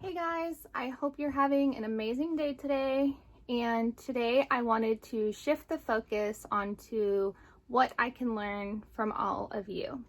Hey guys, I hope you're having an amazing day today. And today I wanted to shift the focus onto what I can learn from all of you.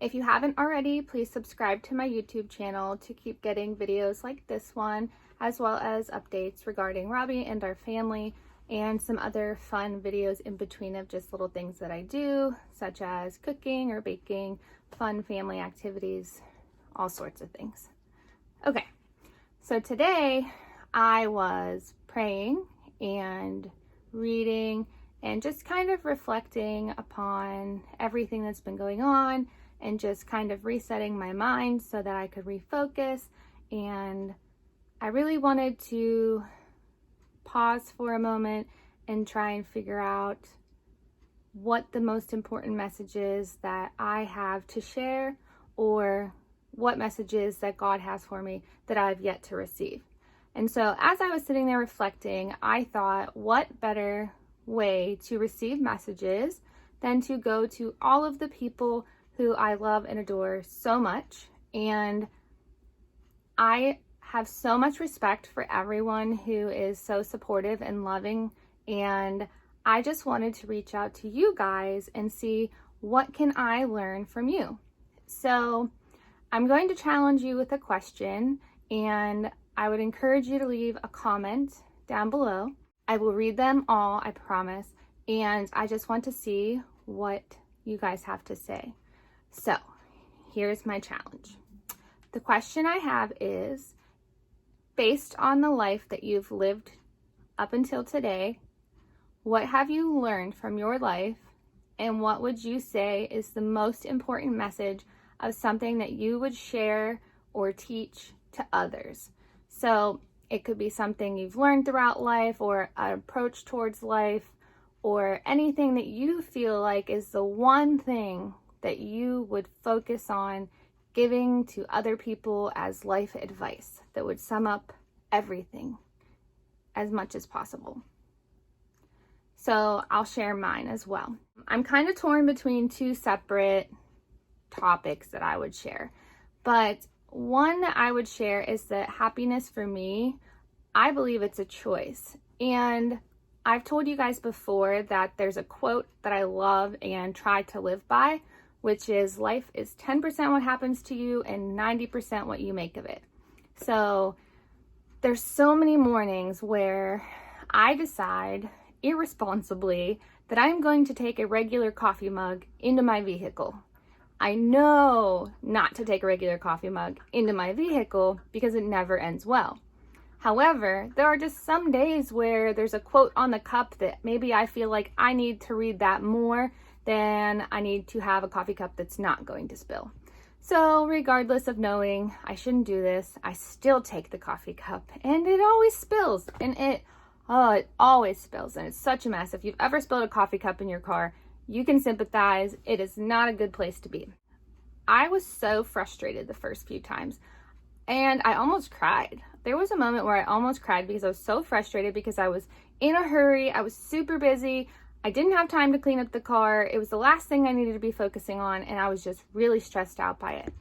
If you haven't already, please subscribe to my YouTube channel to keep getting videos like this one, as well as updates regarding Robbie and our family, and some other fun videos in between of just little things that I do, such as cooking or baking, fun family activities, all sorts of things. Okay. So today I was praying and reading and just kind of reflecting upon everything that's been going on and just kind of resetting my mind so that I could refocus. And I really wanted to pause for a moment and try and figure out what the most important message is that I have to share, or what messages that God has for me that I've yet to receive. And so as I was sitting there reflecting, I thought, what better way to receive messages than to go to all of the people who I love and adore so much. And I have so much respect for everyone who is so supportive and loving, and I just wanted to reach out to you guys and see, what can I learn from you? So I'm going to challenge you with a question, and I would encourage you to leave a comment down below. I will read them all, I promise, and I just want to see what you guys have to say. So here's my challenge. The question I have is, based on the life that you've lived up until today, what have you learned from your life, and what would you say is the most important message of something that you would share or teach to others? So it could be something you've learned throughout life, or an approach towards life, or anything that you feel like is the one thing that you would focus on giving to other people as life advice that would sum up everything as much as possible. So I'll share mine as well. I'm kind of torn between two separate topics that I would share, but one that I would share is that happiness for me, I believe it's a choice. And I've told you guys before that there's a quote that I love and try to live by, which is, life is 10% what happens to you and 90% what you make of it. So there's so many mornings where I decide irresponsibly that I'm going to take a regular coffee mug into my vehicle. I know not to take a regular coffee mug into my vehicle because it never ends well. However, there are just some days where there's a quote on the cup that maybe I feel like I need to read that more than I need to have a coffee cup that's not going to spill. So regardless of knowing I shouldn't do this, I still take the coffee cup, and it always spills, and it always spills, and it's such a mess. If you've ever spilled a coffee cup in your car, you can sympathize. It is not a good place to be. I was so frustrated the first few times, and I almost cried. There was a moment where I almost cried because I was so frustrated, because I was in a hurry. I was super busy. I didn't have time to clean up the car. It was the last thing I needed to be focusing on, and I was just really stressed out by it.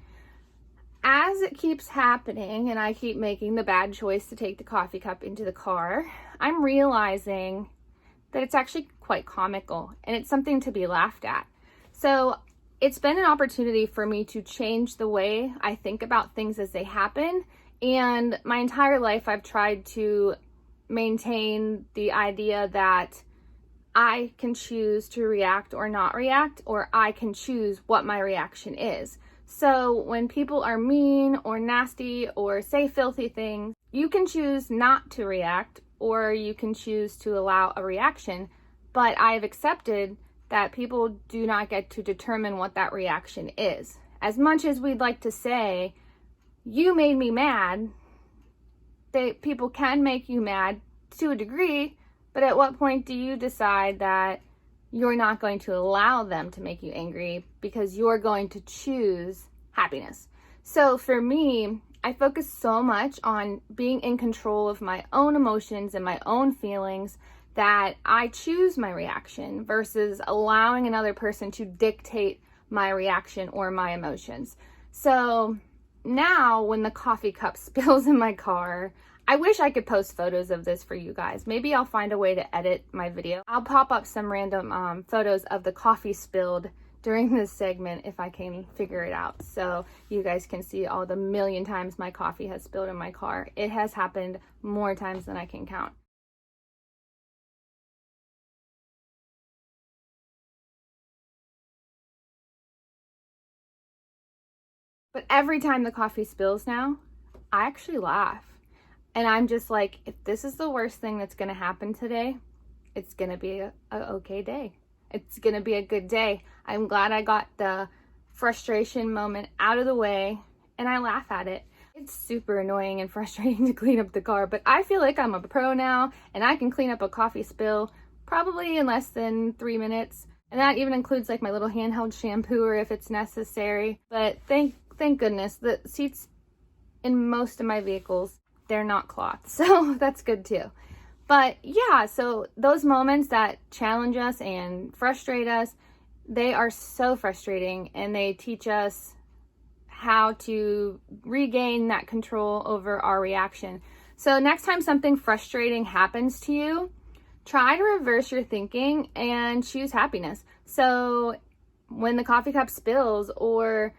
As it keeps happening and I keep making the bad choice to take the coffee cup into the car, I'm realizing that it's actually quite comical, and it's something to be laughed at. So it's been an opportunity for me to change the way I think about things as they happen. And my entire life I've tried to maintain the idea that I can choose to react or not react, or I can choose what my reaction is. So when people are mean or nasty or say filthy things, you can choose not to react, or you can choose to allow a reaction. But I've accepted that people do not get to determine what that reaction is. As much as we'd like to say, you made me mad, people can make you mad to a degree, but at what point do you decide that you're not going to allow them to make you angry because you're going to choose happiness? So for me, I focus so much on being in control of my own emotions and my own feelings that I choose my reaction versus allowing another person to dictate my reaction or my emotions. So now when the coffee cup spills in my car, I wish I could post photos of this for you guys. Maybe I'll find a way to edit my video. I'll pop up some random photos of the coffee spilled during this segment if I can figure it out, so you guys can see all the million times my coffee has spilled in my car. It has happened more times than I can count. But every time the coffee spills now, I actually laugh. And I'm just like, if this is the worst thing that's gonna happen today, it's gonna be a okay day. It's gonna be a good day. I'm glad I got the frustration moment out of the way, and I laugh at it. It's super annoying and frustrating to clean up the car, but I feel like I'm a pro now, and I can clean up a coffee spill probably in less than 3 minutes. And that even includes like my little handheld shampooer if it's necessary. But thank goodness, the seats in most of my vehicles, they're not cloth, so that's good too. But yeah, so those moments that challenge us and frustrate us, they are so frustrating, and they teach us how to regain that control over our reaction. So next time something frustrating happens to you, try to reverse your thinking and choose happiness. So when the coffee cup spills, or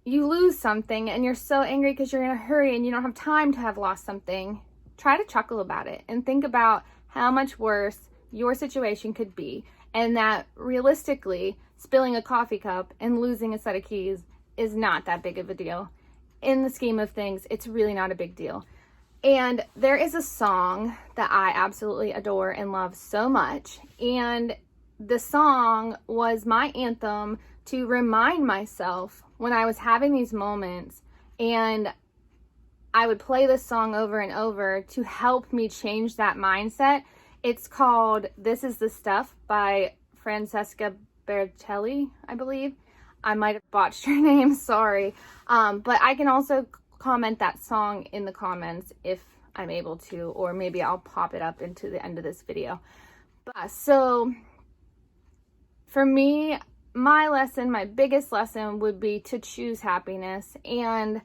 you lose something and you're so angry because you're in a hurry and you don't have time to have lost something, try to chuckle about it and think about how much worse your situation could be, and that realistically, spilling a coffee cup and losing a set of keys is not that big of a deal. In the scheme of things, it's really not a big deal. And there is a song that I absolutely adore and love so much, and the song was my anthem to remind myself when I was having these moments, and I would play this song over and over to help me change that mindset. It's called This Is the Stuff by Francesca Bertelli, I believe. I might have botched her name, sorry. But I can also comment that song in the comments if I'm able to, or maybe I'll pop it up into the end of this video. But so for me, my biggest lesson would be to choose happiness. And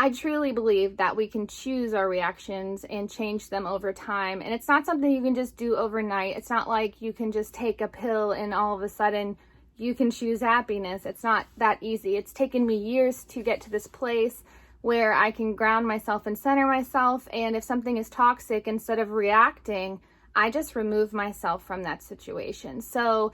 I truly believe that we can choose our reactions and change them over time. And it's not something you can just do overnight. It's not like you can just take a pill and all of a sudden you can choose happiness. It's not that easy. It's taken me years to get to this place where I can ground myself and center myself. And if something is toxic, instead of reacting, I just remove myself from that situation. So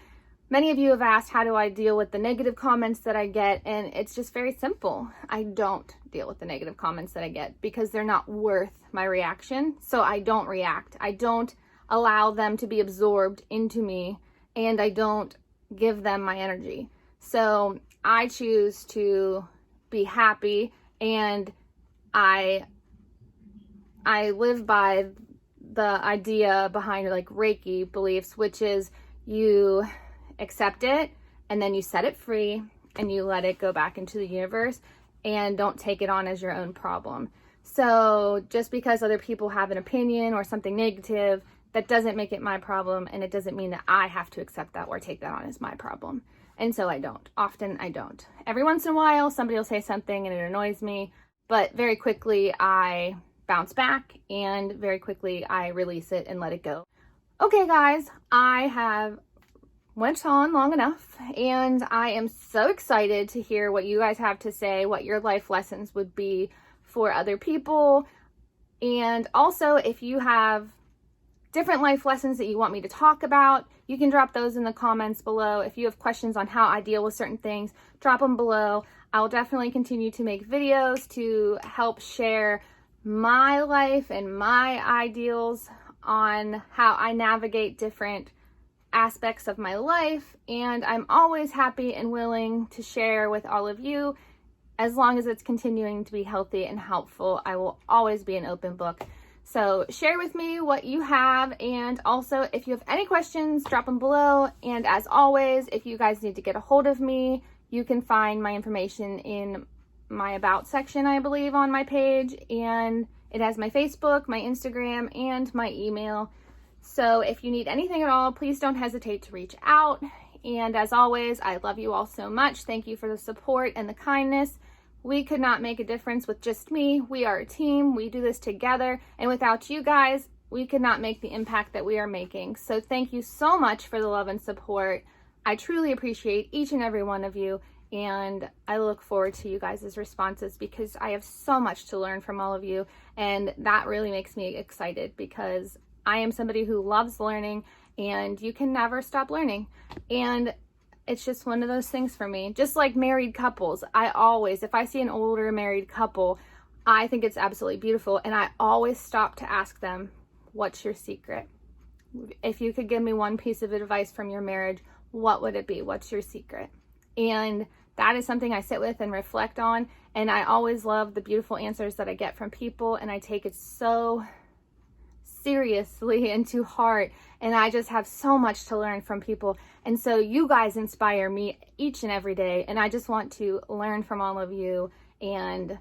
many of you have asked, how do I deal with the negative comments that I get? And it's just very simple. I don't deal with the negative comments that I get because they're not worth my reaction. So I don't react. I don't allow them to be absorbed into me, and I don't give them my energy. So I choose to be happy, and I live by the idea behind like Reiki beliefs, which is you accept it and then you set it free and you let it go back into the universe, and don't take it on as your own problem. So just because other people have an opinion or something negative, that doesn't make it my problem, and it doesn't mean that I have to accept that or take that on as my problem. And so I don't. Often I don't. Every once in a while somebody will say something and it annoys me, but very quickly I bounce back and very quickly I release it and let it go. Okay guys, I have went on long enough, and I am so excited to hear what you guys have to say, what your life lessons would be for other people. And also, if you have different life lessons that you want me to talk about, you can drop those in the comments below. If you have questions on how I deal with certain things, drop them below. I'll definitely continue to make videos to help share my life and my ideals on how I navigate different aspects of my life, and I'm always happy and willing to share with all of you as long as it's continuing to be healthy and helpful. I will always be an open book. So share with me what you have, and also if you have any questions, drop them below. And as always, if you guys need to get a hold of me, you can find my information in my about section, I believe, on my page, and it has my Facebook, my Instagram, and my email. So if you need anything at all, please don't hesitate to reach out. And as always, I love you all so much. Thank you for the support and the kindness. We could not make a difference with just me. We are a team. We do this together. And without you guys, we could not make the impact that we are making. So thank you so much for the love and support. I truly appreciate each and every one of you. And I look forward to you guys' responses because I have so much to learn from all of you. And that really makes me excited because I am somebody who loves learning, and you can never stop learning. And it's just one of those things for me. Just like married couples, if I see an older married couple, I think it's absolutely beautiful. And I always stop to ask them, what's your secret? If you could give me one piece of advice from your marriage, what would it be? What's your secret? And that is something I sit with and reflect on. And I always love the beautiful answers that I get from people. And I take it so seriously and to heart, and I just have so much to learn from people. And so you guys inspire me each and every day, and I just want to learn from all of you. And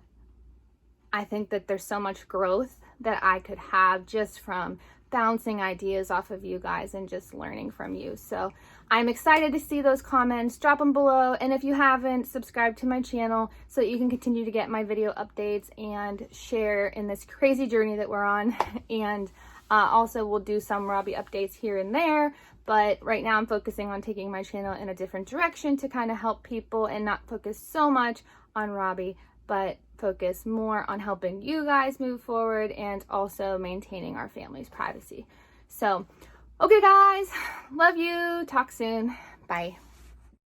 I think that there's so much growth that I could have just from bouncing ideas off of you guys and just learning from you. So I'm excited to see those comments. Drop them below, and if you haven't, subscribe to my channel so that you can continue to get my video updates and share in this crazy journey that we're on. And also, we'll do some Robbie updates here and there, but right now I'm focusing on taking my channel in a different direction to kind of help people and not focus so much on Robbie, but focus more on helping you guys move forward and also maintaining our family's privacy. So, okay guys, love you. Talk soon. Bye.